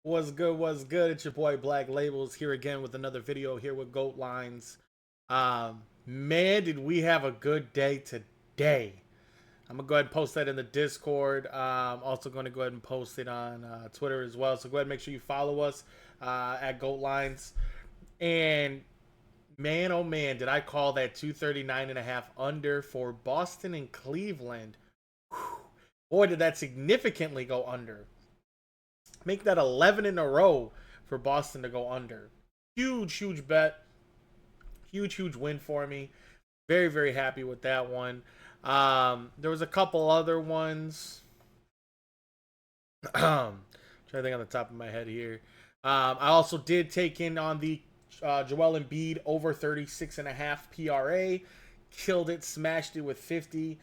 What's good? What's good? It's your boy Black Labels here again with another video here with Goat Lines. Man, did we have a good day today? I'm gonna go ahead and post that in the Discord. Also going to go ahead and post it on Twitter as well. So go ahead and make sure you follow us at Goat Lines. And man, oh man, did I call that 239.5 under for Boston and Cleveland? Whew. Boy, did that significantly go under. Make that 11 in a row for Boston to go under. Huge, huge bet. Huge, huge win for me. Very, very happy with that one. There was a couple other ones. Trying to think on the top of my head here. I also did take in on the Joel Embiid over 36.5 PRA. Killed it, smashed it with 50.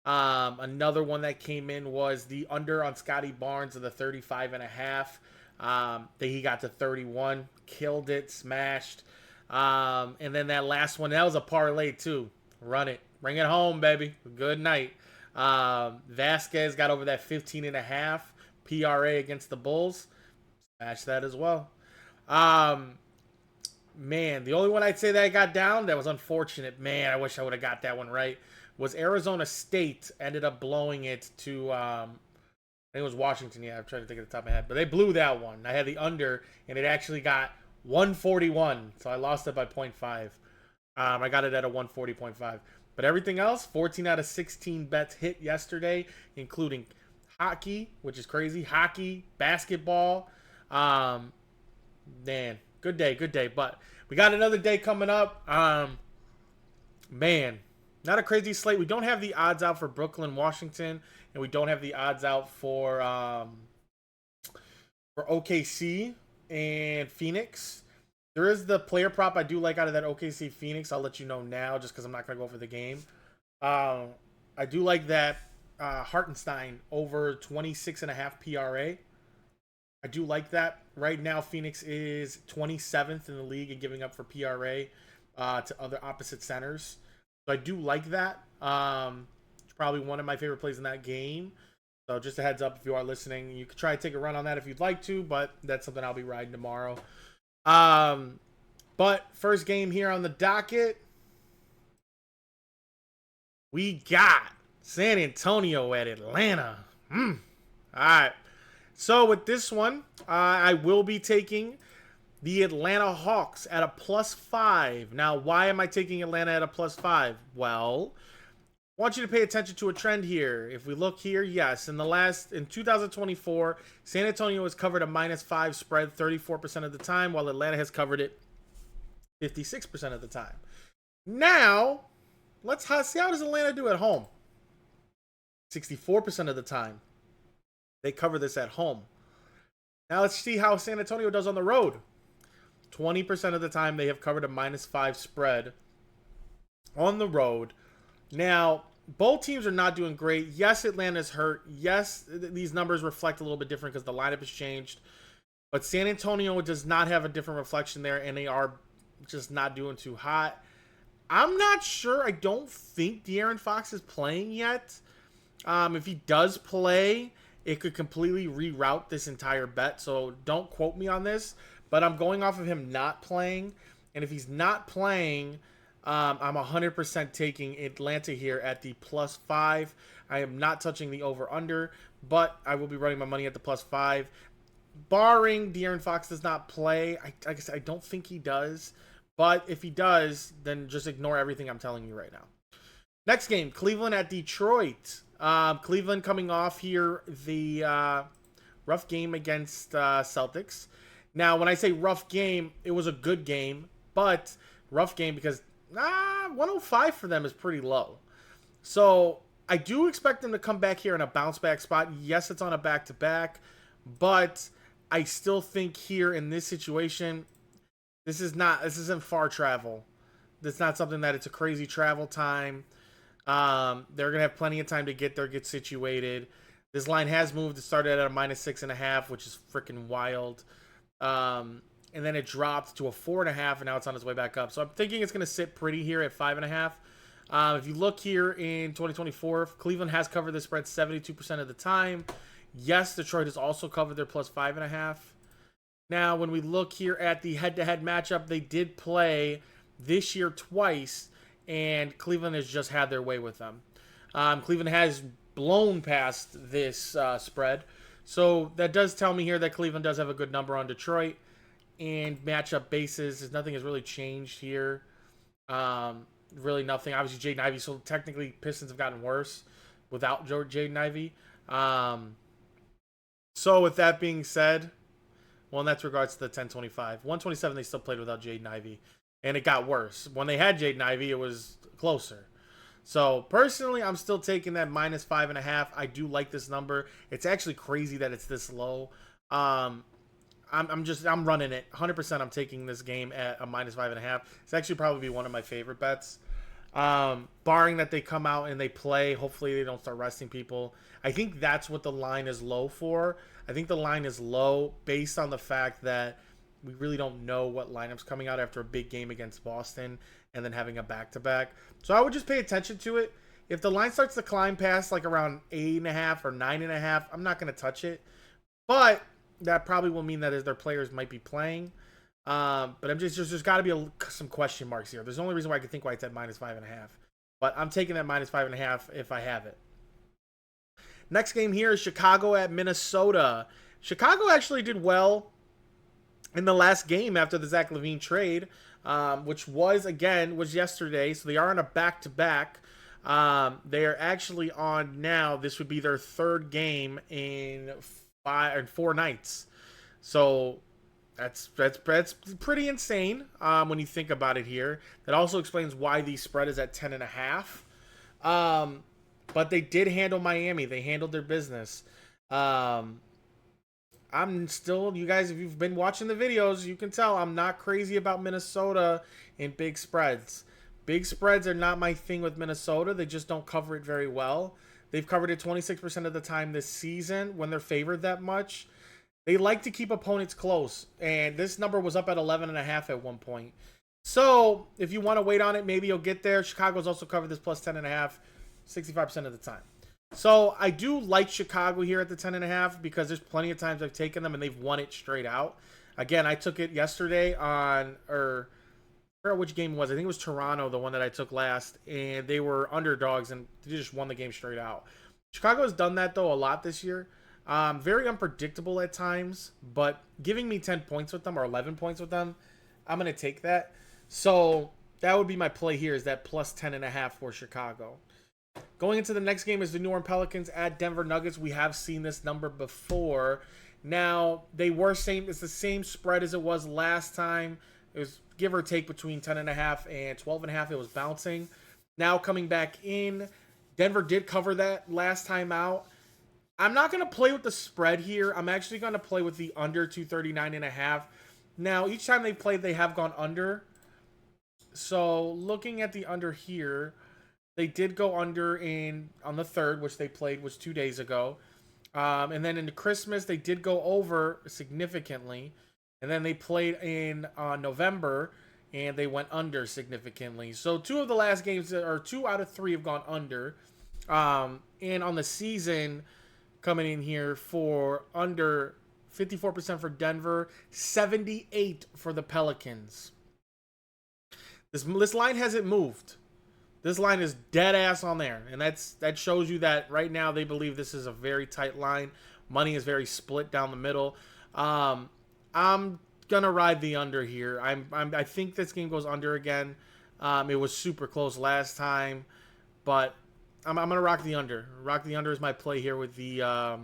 Another one that came in was the under on Scotty Barnes of the 35.5. That he got to 31. Killed it, smashed. And then that last one, that was a parlay too. Run it. Bring it home, baby. Good night. Vasquez got over that 15.5 PRA against the Bulls. Smash that as well. Man, the only one I'd say that I got down that was unfortunate. Man, I wish I would have got that one right. Was Arizona State ended up blowing it to I think it was Washington. Yeah, I'm trying to think at the top of my head, but they blew that one. I had the under, and it actually got 141, so I lost it by 0.5. I got it at a 140.5. But everything else, 14 out of 16 bets hit yesterday, including hockey, which is crazy. Hockey, basketball. Man, good day, good day. But we got another day coming up. Man, not a crazy slate. We don't have the odds out for Brooklyn, Washington, and we don't have the odds out for OKC and Phoenix. There is the player prop I do like out of that OKC Phoenix. I'll let you know now, just because I'm not gonna go for the game. I do like that Hartenstein over 26.5 PRA. I do like that. Right now, Phoenix is 27th in the league and giving up for PRA to other opposite centers. So I do like that. It's probably one of my favorite plays in that game. So just a heads up if you are listening. You could try to take a run on that if you'd like to, but that's something I'll be riding tomorrow. But first game here on the docket, we got San Antonio at Atlanta. All right. So with this one, I will be taking the Atlanta Hawks at a +5. Now, why am I taking Atlanta at a +5? Well, I want you to pay attention to a trend here. If we look here, yes, in 2024, San Antonio has covered a -5 spread 34% of the time, while Atlanta has covered it 56% of the time. Now, let's see how does Atlanta do at home. 64% of the time, they cover this at home. Now let's see how San Antonio does on the road. 20% of the time, they have covered a -5 spread on the road. Now, both teams are not doing great. Yes, Atlanta's hurt. Yes, these numbers reflect a little bit different because the lineup has changed. But San Antonio does not have a different reflection there, and they are just not doing too hot. I'm not sure. I don't think De'Aaron Fox is playing yet. If he does play, it could completely reroute this entire bet. So don't quote me on this. But I'm going off of him not playing. And if he's not playing, I'm 100% taking Atlanta here at the +5. I am not touching the over-under, but I will be running my money at the +5. Barring De'Aaron Fox does not play, I guess I don't think he does. But if he does, then just ignore everything I'm telling you right now. Next game, Cleveland at Detroit. Cleveland coming off here the rough game against Celtics. Now, when I say rough game, it was a good game, but rough game because 105 for them is pretty low. So I do expect them to come back here in a bounce back spot. Yes, it's on a back-to-back, but I still think here in this situation, this isn't far travel. It's not something that it's a crazy travel time. They're gonna have plenty of time to get there, get situated. This line has moved. It started at a -6.5, which is freaking wild. And then it dropped to a 4.5, and now it's on its way back up. So I'm thinking it's gonna sit pretty here at 5.5. If you look here in 2024, Cleveland has covered the spread 72% of the time. Yes, Detroit has also covered their +5.5. Now, when we look here at the head-to-head matchup, they did play this year twice, and Cleveland has just had their way with them. Cleveland has blown past this spread. So that does tell me here that Cleveland does have a good number on Detroit. And matchup basis, nothing has really changed here. Really nothing. Obviously, Jaden Ivey. So technically, Pistons have gotten worse without Jaden Ivey. So with that being said, well, in that regards to the 10-25. 127, they still played without Jaden Ivey. And it got worse. When they had Jaden Ivey, it was closer. So personally, I'm still taking that -5.5. I do like this number. It's actually crazy that it's this low. I'm running it 100%. I'm taking this game at a -5.5. It's actually probably one of my favorite bets. Barring that they come out and they play, hopefully they don't start resting people. I think that's what the line is low for. I think the line is low based on the fact that we really don't know what lineup's coming out after a big game against Boston and then having a back-to-back. So I would just pay attention to it. If the line starts to climb past like around 8.5 or 9.5, I'm not going to touch it. But that probably will mean that as their players might be playing. But I'm there's got to be some question marks here. There's the only reason why I can think why it's at -5.5. But I'm taking that -5.5 if I have it. Next game here is Chicago at Minnesota. Chicago actually did well in the last game after the Zach LaVine trade, which was yesterday. So they are on a back-to-back. They are actually on now. This would be their third game in 4 nights. So that's pretty insane when you think about it here. That also explains why the spread is at 10.5. But they did handle Miami. They handled their business. I'm still, you guys, if you've been watching the videos, you can tell I'm not crazy about Minnesota in big spreads. Big spreads are not my thing with Minnesota. They just don't cover it very well. They've covered it 26% of the time this season when they're favored that much. They like to keep opponents close, and this number was up at 11.5 at one point. So if you want to wait on it, maybe you'll get there. Chicago's also covered this plus 10.5 65% of the time. So I do like Chicago here at the 10.5 because there's plenty of times I've taken them and they've won it straight out. Again, I took it yesterday on, or I forgot which game it was. I think it was Toronto, the one that I took last, and they were underdogs and they just won the game straight out. Chicago has done that though a lot this year. Very unpredictable at times, but giving me 10 points with them or 11 points with them, I'm going to take that. So that would be my play here, is that plus 10.5 for Chicago. Going into the next game is the New Orleans Pelicans at Denver Nuggets. We have seen this number before. Now, it's the same spread as it was last time. It was give or take between 10.5 and 12.5. It was bouncing. Now coming back in, Denver did cover that last time out. I'm not going to play with the spread here. I'm actually going to play with the under 239.5. Now, each time they played, they have gone under. So, looking at the under here, they did go under on the 3rd, which they played was 2 days ago. And then into Christmas, they did go over significantly. And then they played in November, and they went under significantly. So 2 of the last games, or 2 out of 3 have gone under. And on the season, coming in here for under 54% for Denver, 78 for the Pelicans. This line hasn't moved. This line is dead ass on there, and that shows you that right now they believe this is a very tight line. Money is very split down the middle. I'm gonna ride the under here. I think this game goes under again. It was super close last time, but I'm gonna rock the under. Rock the under is my play here with the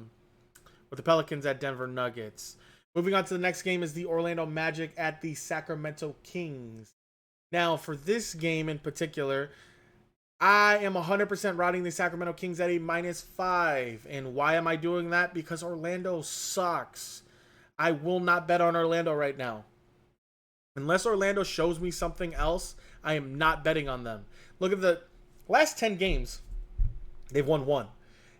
Pelicans at Denver Nuggets. Moving on to the next game is the Orlando Magic at the Sacramento Kings. Now, for this game in particular, I am 100% riding the Sacramento Kings at a -5. And why am I doing that? Because Orlando sucks. I will not bet on Orlando right now. Unless Orlando shows me something else, I am not betting on them. Look at the last 10 games. They've won 1.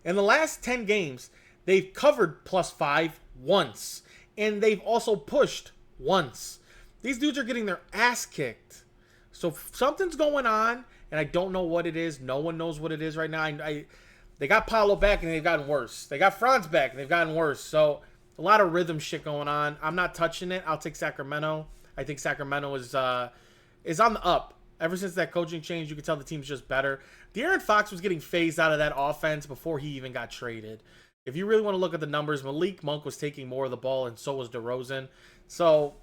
In the last 10 games, they've covered +5 once. And they've also pushed once. These dudes are getting their ass kicked. So something's going on, and I don't know what it is. No one knows what it is right now. They got Paolo back, and they've gotten worse. They got Franz back, and they've gotten worse. So A lot of rhythm shit going on. I'm not touching it. I'll take Sacramento. I think Sacramento is on the up. Ever since that coaching change, you can tell the team's just better. De'Aaron Fox was getting phased out of that offense before he even got traded. If you really want to look at the numbers, Malik Monk was taking more of the ball, and so was DeRozan. So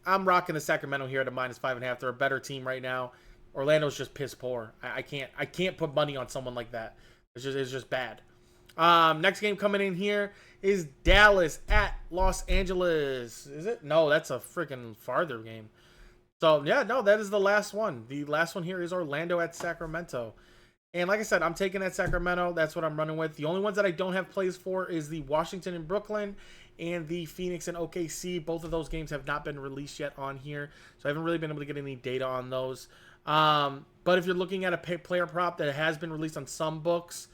I'm rocking the Sacramento here at a -5.5. They're a better team right now. Orlando's just piss poor. I can't put money on someone like that. It's just bad. Next game coming in here is Dallas at Los Angeles. Is it? No, that's a freaking farther game. So, yeah, no, that is the last one. The last one here is Orlando at Sacramento. And like I said, I'm taking that Sacramento. That's what I'm running with. The only ones that I don't have plays for is the Washington and Brooklyn and the Phoenix and OKC. Both of those games have not been released yet on here, so I haven't really been able to get any data on those. But if you're looking at a player prop that has been released on some books,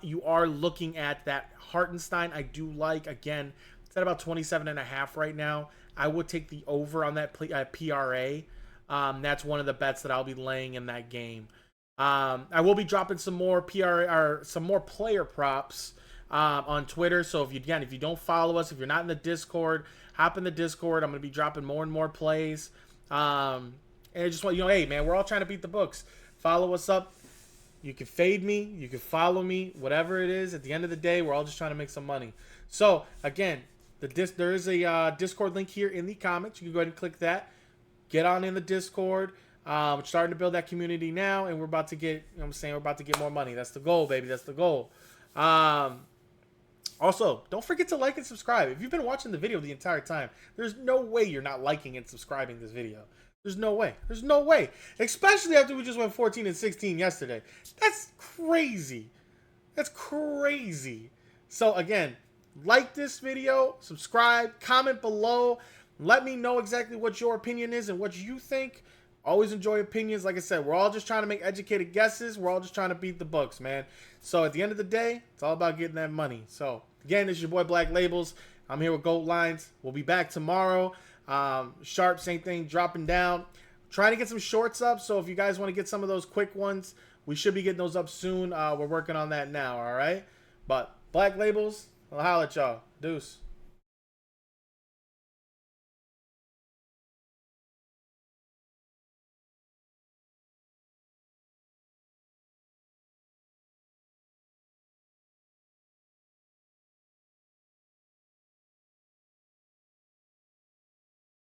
you are looking at that Hartenstein. I do like, again, it's at about 27.5 right now. I would take the over on that PRA. That's one of the bets that I'll be laying in that game. I will be dropping some more PRA or some more player props on Twitter. So if you don't follow us, if you're not in the Discord, hop in the Discord. I'm going to be dropping more and more plays. And I just want hey man, we're all trying to beat the books. Follow us up. You can fade me, you can follow me, whatever it is. At the end of the day, we're all just trying to make some money. So again, there is a Discord link here in the comments. You can go ahead and click that. Get on in the Discord. We're starting to build that community now, and we're about to get, we're about to get more money. That's the goal, baby. That's the goal. Also, don't forget to like and subscribe. If you've been watching the video the entire time, there's no way you're not liking and subscribing this video. There's no way. There's no way. Especially after we just went 14 and 16 yesterday. That's crazy. That's crazy. So again, like this video, subscribe, comment below. Let me know exactly what your opinion is and what you think. Always enjoy opinions. Like I said, we're all just trying to make educated guesses. We're all just trying to beat the books, man. So at the end of the day, it's all about getting that money. So again, this is your boy Black Labels. I'm here with Gold Lines. We'll be back tomorrow. Sharp, same thing, dropping down. Trying to get some shorts up. So if you guys want to get some of those quick ones, we should be getting those up soon. We're working on that now, all right? But Black Labels, I'll holler at y'all. Deuce.